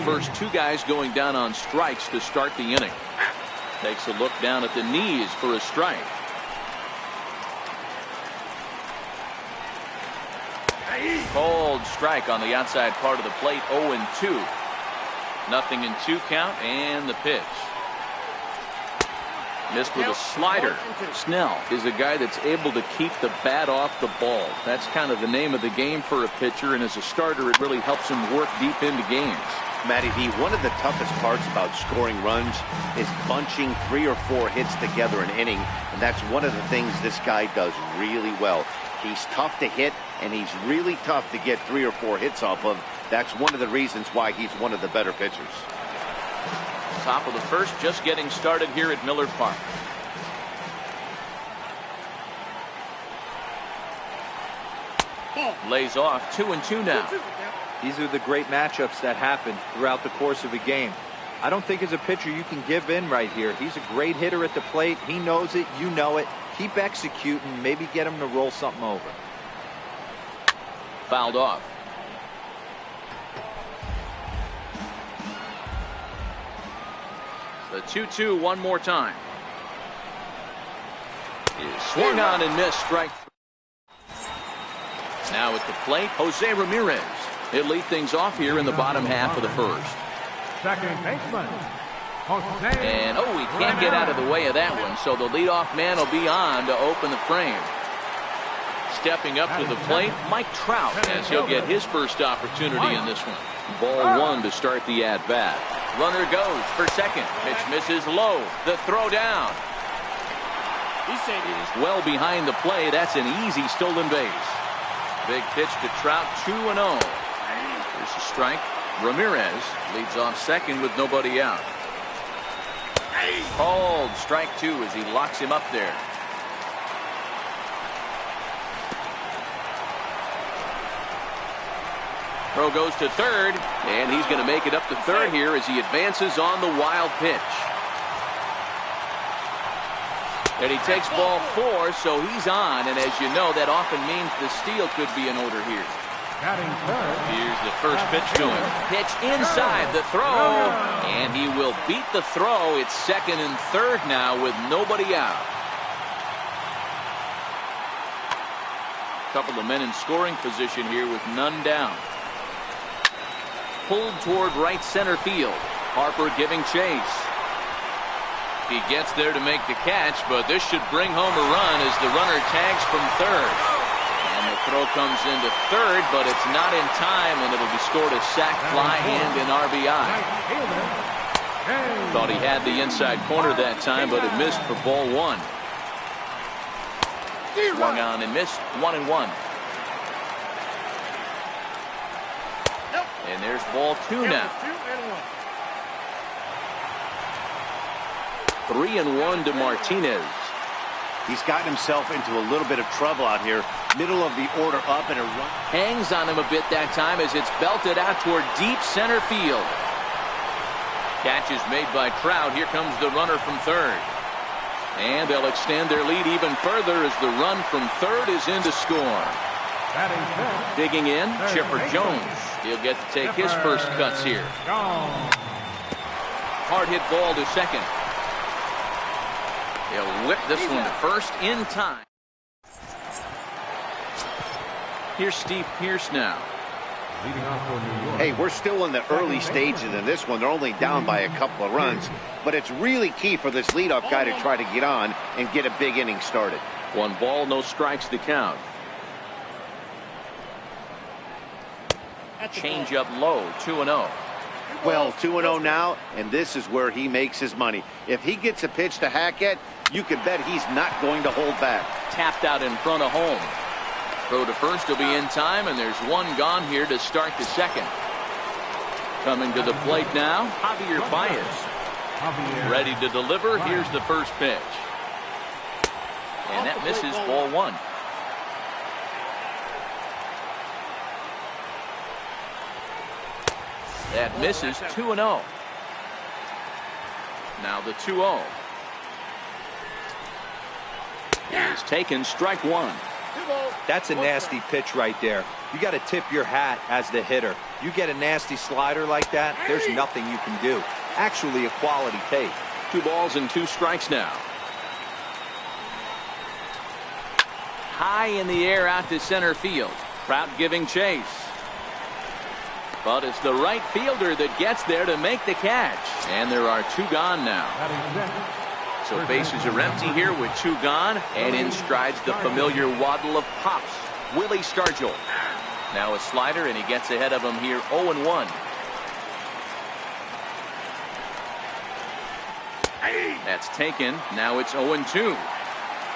First two guys going down on strikes to start the inning. Takes a look down at the knees for a strike. Cold strike on the outside part of the plate. 0-2. Nothing in 2 count, and the pitch. Missed with a slider. Snell is a guy that's able to keep the bat off the ball. That's kind of the name of the game for a pitcher, and as a starter it really helps him work deep into games. Matty V, one of the toughest parts about scoring runs is bunching 3 or 4 hits together an inning, and that's one of the things this guy does really well. He's tough to hit, and he's really tough to get 3 or 4 hits off of. That's one of the reasons why he's one of the better pitchers. Top of the first, just getting started here at Miller Park. Lays off. 2-2 now. These are the great matchups that happen throughout the course of a game. I don't think as a pitcher you can give in right here. He's a great hitter at the plate. He knows it. You know it. Keep executing. Maybe get him to roll something over. Fouled off. The 2-2 one more time. Is swung on and missed. Strike. Now at the plate, Jose Ramirez. He'll lead things off here in the bottom half of the first. Second baseman, Jose. And he can't get out of the way of that one, so the leadoff man will be on to open the frame. Stepping up to the plate, Mike Trout, as he'll get his first opportunity in this one. Ball 1 to start the at-bat. Runner goes for second. Pitch misses low. The throw down. He is well behind the play. That's an easy stolen base. Big pitch to Trout. 2-0. There's a strike. Ramirez leads off second with nobody out. Called strike 2 as he locks him up there. Throw goes to third, and he's going to make it up to third here as he advances on the wild pitch. And he takes ball 4, so he's on, and as you know, that often means the steal could be in order here. Here's the first pitch to him. Pitch inside the throw, and he will beat the throw. It's second and third now with nobody out. Couple of men in scoring position here with none down. Pulled toward right center field. Harper giving chase. He gets there to make the catch, but this should bring home a run as the runner tags from third. And the throw comes into third, but it's not in time, and it'll be scored a sac fly and an RBI. Thought he had the inside corner that time, but it missed for ball 1. Swung on and missed. 1-1. And there's ball 2 now. 3-1 to Martinez. He's gotten himself into a little bit of trouble out here. Middle of the order up and a run. Hangs on him a bit that time as it's belted out toward deep center field. Catch is made by Trout. Here comes the runner from third. And they'll extend their lead even further as the run from third is in to score. Digging in, Chipper Jones. He'll get to take his first cuts here. Hard hit ball to second. He'll whip this one to first in time. Here's Steve Pearce now. Hey, we're still in the early stages in this one. They're only down by a couple of runs, but it's really key for this leadoff guy to try to get on and get a big inning started. 1 ball, no strikes to count. Change up low. 2-0. Well, 2-0 now, and this is where he makes his money. If he gets a pitch to hack at, you can bet he's not going to hold back. Tapped out in front of home. Throw to first will be in time, and there's 1 gone here to start the second. Coming to the plate now, Javier Baez. Ready to deliver. Here's the first pitch. And that misses ball 1. That misses. 2-0. Now the 2-0. Is taken. Strike 1. That's a nasty pitch right there. You got to tip your hat as the hitter. You get a nasty slider like that, there's nothing you can do. Actually, a quality take. 2 balls and 2 strikes now. High in the air out to center field. Trout giving chase. But it's the right fielder that gets there to make the catch. And there are 2 gone now. So bases are empty here with 2 gone. And in strides the familiar waddle of Pops, Willie Stargell. Now a slider, and he gets ahead of him here 0-1. That's taken. Now it's 0-2.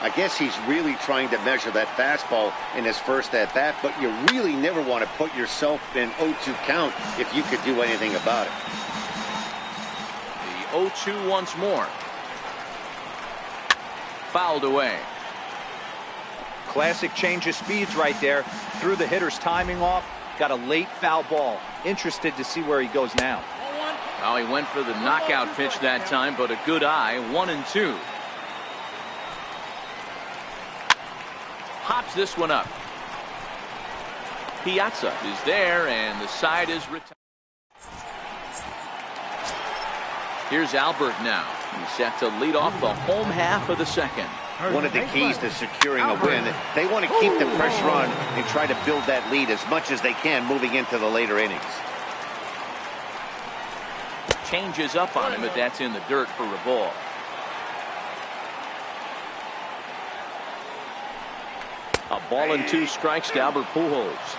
I guess he's really trying to measure that fastball in his first at-bat, but you really never want to put yourself in 0-2 count if you could do anything about it. The 0-2 once more. Fouled away. Classic change of speeds right there. Threw the hitter's timing off. Got a late foul ball. Interested to see where he goes now. Oh, he went for the knockout pitch that time, but a good eye. 1-2. Hops this one up. Piazza is there, and the side is retired. Here's Albert now. He's set to lead off the home half of the second. One of the keys to securing a win, they want to keep the pressure on and try to build that lead as much as they can moving into the later innings. Changes up on him, but that's in the dirt for a ball. A ball and 2 strikes to Albert Pujols.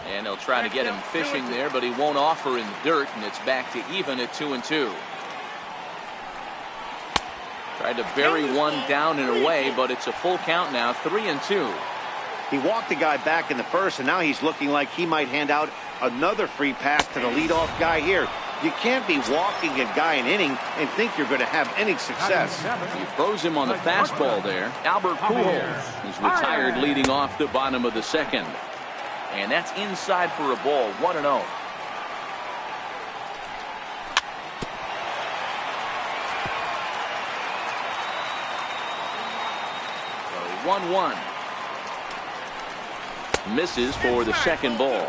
And they'll try to get him fishing there, but he won't offer in the dirt, and it's back to even at 2-2. Tried to bury one down and away, but it's a full count now, 3-2. He walked the guy back in the first, and now he's looking like he might hand out another free pass to the leadoff guy here. You can't be walking a guy an inning and think you're going to have any success. He throws him on the fastball there. Albert Pujols is retired leading off the bottom of the second. And that's inside for a ball, 1-0. So 1-1. Misses for the second ball.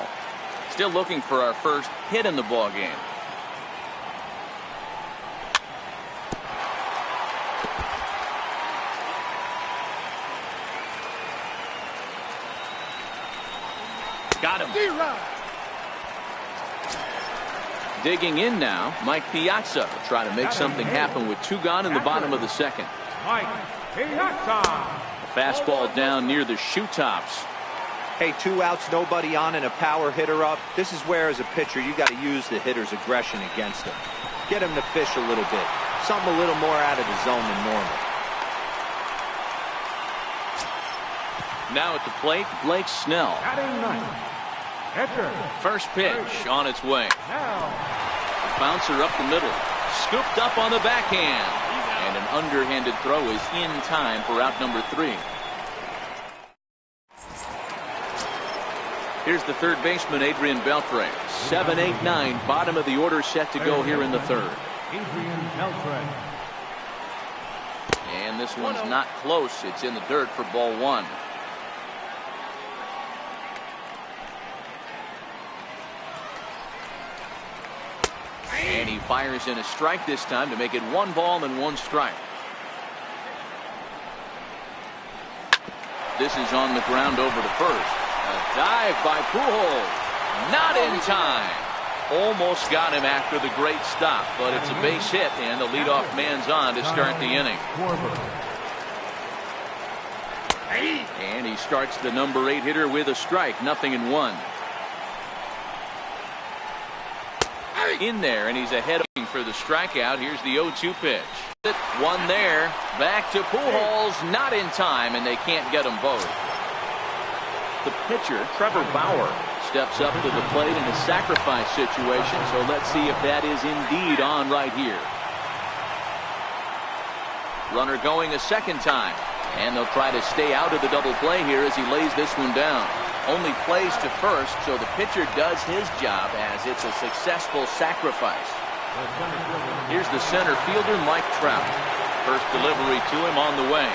Still looking for our first hit in the ball game. Got him. Digging in now, Mike Piazza trying to make something happen with 2 gone in the bottom of the second. Mike Piazza. A fastball down near the shoe tops. Hey, 2 outs, nobody on, and a power hitter up. This is where, as a pitcher, you got to use the hitter's aggression against him. Get him to fish a little bit. Something a little more out of the zone than normal. Now at the plate, Blake Snell. Batting ninth. Pitcher. First pitch on its way. Now. Bouncer up the middle. Scooped up on the backhand. And an underhanded throw is in time for out number 3. Here's the third baseman, Adrian Beltre. 7-8-9, bottom of the order set to go here in the third. Adrian Beltre. And this one's not close. It's in the dirt for ball 1. And he fires in a strike this time to make it 1 ball and 1 strike. This is on the ground over to first. A dive by Pujols. Not in time. Almost got him after the great stop, but it's a base hit, and the leadoff man's on to start the inning. And he starts the number 8 hitter with a strike, 0-1. In there, and he's ahead for the strikeout. Here's the 0-2 pitch. One there. Back to Pujols. Not in time, and they can't get them both. The pitcher, Trevor Bauer, steps up to the plate in a sacrifice situation. So let's see if that is indeed on right here. Runner going a second time. And they'll try to stay out of the double play here as he lays this one down. Only plays to first, so the pitcher does his job as it's a successful sacrifice. Here's the center fielder, Mike Trout. First delivery to him on the way.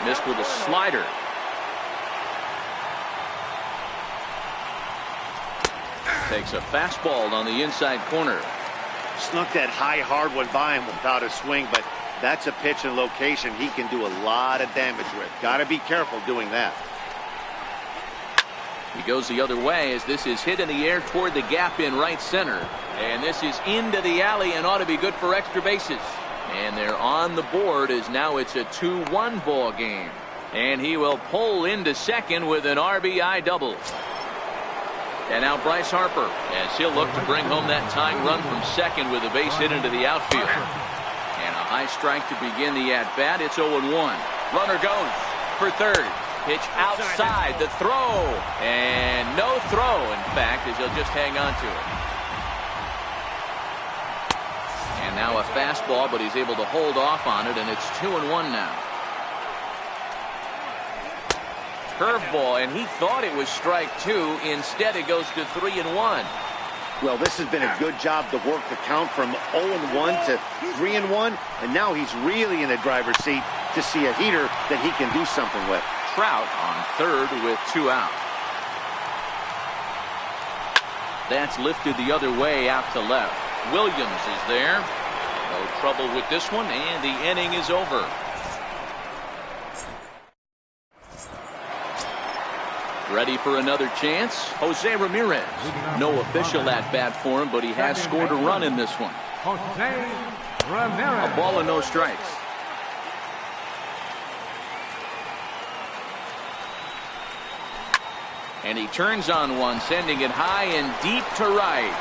Missed with a slider. Takes a fastball on the inside corner. Snuck that high hard one by him without a swing, but that's a pitch and location he can do a lot of damage with. Got to be careful doing that. He goes the other way as this is hit in the air toward the gap in right center. And this is into the alley and ought to be good for extra bases. And they're on the board as now it's a 2-1 ball game. And he will pull into second with an RBI double. And now Bryce Harper as he'll look to bring home that tying run from second with a base hit into the outfield. And a high strike to begin the at-bat. It's 0-1. Runner goes for third. Pitch outside the throw. And no throw, in fact, as he'll just hang on to it. And now a fastball, but he's able to hold off on it, and it's 2-1 now. Curveball, and he thought it was strike two. Instead, it goes to 3-1. Well, this has been a good job to work the count from 0-1 to 3-1, and now he's really in the driver's seat to see a heater that he can do something with. Trout on third with 2 out. That's lifted the other way out to left. Williams is there. No trouble with this one, and the inning is over. Ready for another chance? Jose Ramirez. No official at-bat for him, but he has scored a run in this one. Jose Ramirez. A ball and no strikes. And he turns on one, sending it high and deep to right.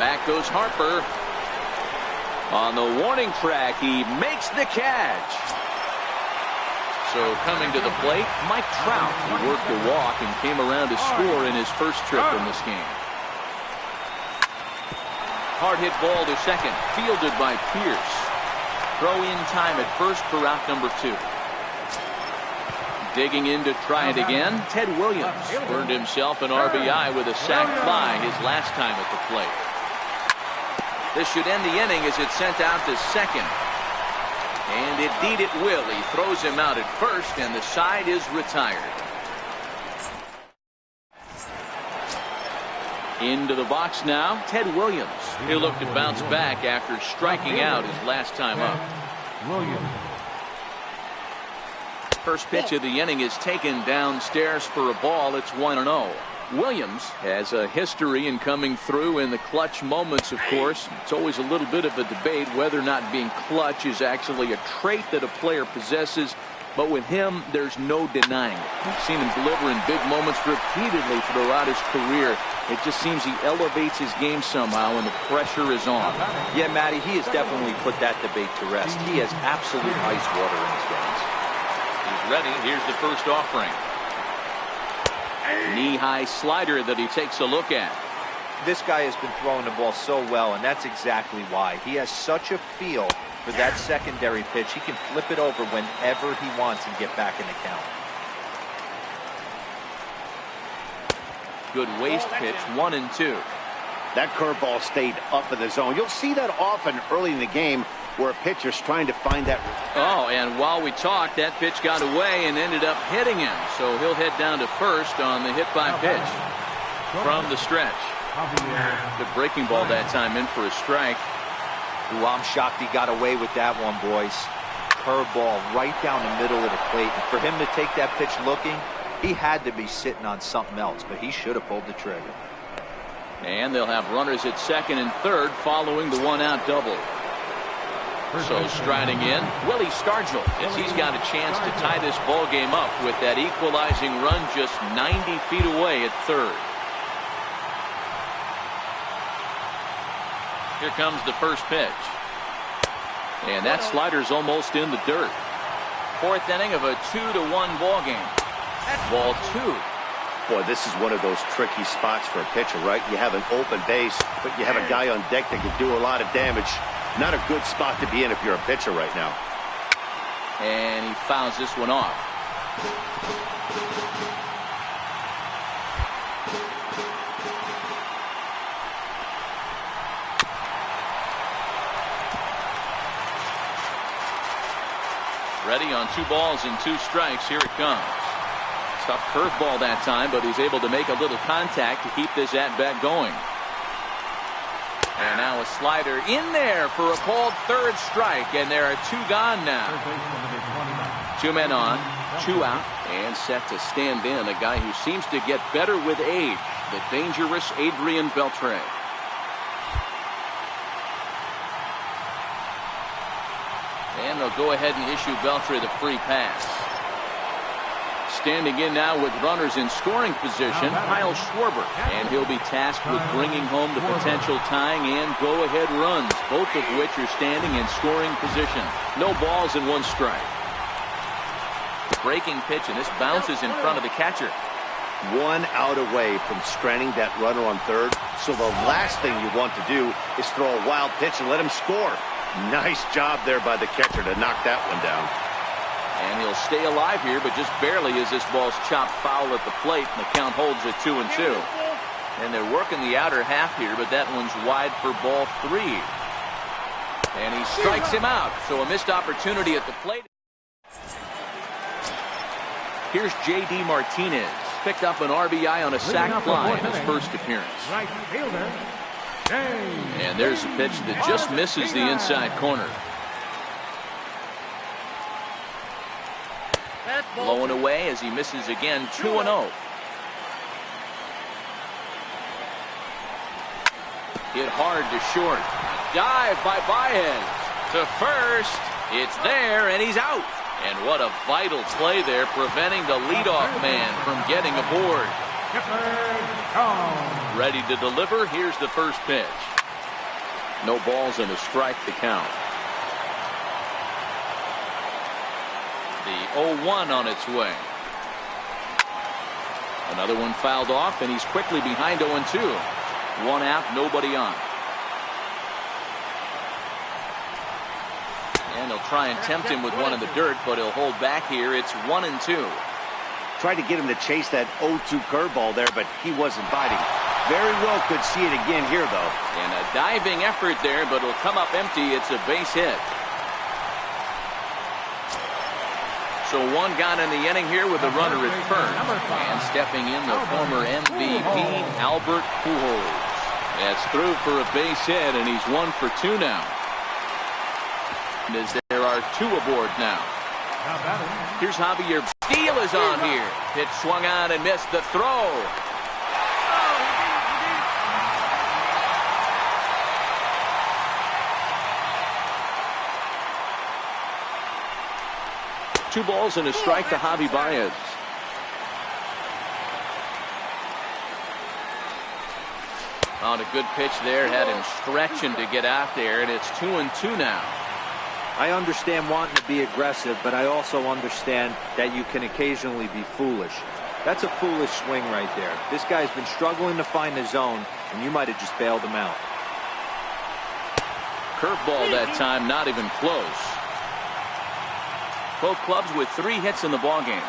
Back goes Harper. On the warning track, he makes the catch. So coming to the plate, Mike Trout, who worked a walk and came around to score in his first trip in this game. Hard hit ball to second, fielded by Pierce. Throw in time at first for out number 2. Digging in to try it again, Ted Williams earned himself an RBI with a sac fly his last time at the plate. This should end the inning as it's sent out to second. And indeed it will. He throws him out at first, and the side is retired. Into the box now, Ted Williams. He'll look to bounce back after striking out his last time up. Williams. First pitch of the inning is taken downstairs for a ball. It's 1-0. Williams has a history in coming through in the clutch moments, of course. It's always a little bit of a debate whether or not being clutch is actually a trait that a player possesses. But with him, there's no denying it. We've seen him deliver in big moments repeatedly throughout his career. It just seems he elevates his game somehow when the pressure is on. Yeah, Matty, he has definitely put that debate to rest. He has absolute ice water in his veins. He's ready. Here's the first offering. Knee-high slider that he takes a look at. This guy has been throwing the ball so well, and that's exactly why. He has such a feel for that secondary pitch. He can flip it over whenever he wants and get back in the count. Good waist pitch, 1-2. That curveball stayed up in the zone. You'll see that often early in the game where a pitcher's trying to find that. Oh, and while we talked, that pitch got away and ended up hitting him. So he'll head down to first on the hit by pitch from the stretch. The breaking ball that time in for a strike. Ooh, I'm shocked he got away with that one, boys. Curveball right down the middle of the plate. And for him to take that pitch looking, he had to be sitting on something else, but he should have pulled the trigger. And they'll have runners at second and third following the one-out double. So striding in, Willie Stargell, as he's got a chance to tie this ball game up with that equalizing run just 90 feet away at third. Here comes the first pitch. And that slider's almost in the dirt. Fourth inning of a 2-1 ball game. Ball 2. Boy, this is one of those tricky spots for a pitcher, right? You have an open base, but you have a guy on deck that can do a lot of damage. Not a good spot to be in if you're a pitcher right now. And he fouls this one off. Ready on 2 balls and 2 strikes. Here it comes. Tough curveball that time, but he's able to make a little contact to keep this at-bat going. And now a slider in there for a called third strike, and there are 2 gone now. 2 men on, 2 out, and set to stand in a guy who seems to get better with age, the dangerous Adrian Beltre. And they'll go ahead and issue Beltre the free pass. Standing in now with runners in scoring position, Kyle Schwarber. And he'll be tasked with bringing home the potential tying and go-ahead runs, both of which are standing in scoring position. No balls and 1 strike. Breaking pitch, and this bounces in front of the catcher. 1 out away from stranding that runner on third. So the last thing you want to do is throw a wild pitch and let him score. Nice job there by the catcher to knock that one down. And he'll stay alive here, but just barely as this ball's chopped foul at the plate, and the count holds at 2-2. And they're working the outer half here, but that one's wide for ball 3. And he strikes him out, so a missed opportunity at the plate. Here's J.D. Martinez, picked up an RBI on a sac fly in his first appearance. Right fielder. And there's a pitch that just misses the inside corner. Blowing away as he misses again. 2-0. Hit hard to short. Dive by Baez to first. It's there, and he's out. And what a vital play there, preventing the leadoff man from getting aboard. Ready to deliver. Here's the first pitch. No balls and a strike to count. The 0-1 on its way. Another one fouled off, and he's quickly behind 0-2. 1 out, nobody on. And they'll try and tempt him with one in the dirt, but he'll hold back here. It's 1-2. Tried to get him to chase that 0-2 curveball there, but he wasn't biting. Very well could see it again here, though. And a diving effort there, but it'll come up empty. It's a base hit. So 1 gone in the inning here with a runner at first. And stepping in, the former MVP, Albert Pujols. That's through for a base hit, and he's 1 for 2 now. As there are 2 aboard now. Here's Javier. Steele is on here. Pitch swung on and missed the throw. Two balls and a strike to Javi Baez. On a good pitch there, had him stretching to get out there, and it's 2-2 now. I understand wanting to be aggressive, but I also understand that you can occasionally be foolish. That's a foolish swing right there. This guy's been struggling to find the zone, and you might have just bailed him out. Curveball that time, not even close. Both clubs with 3 hits in the ballgame.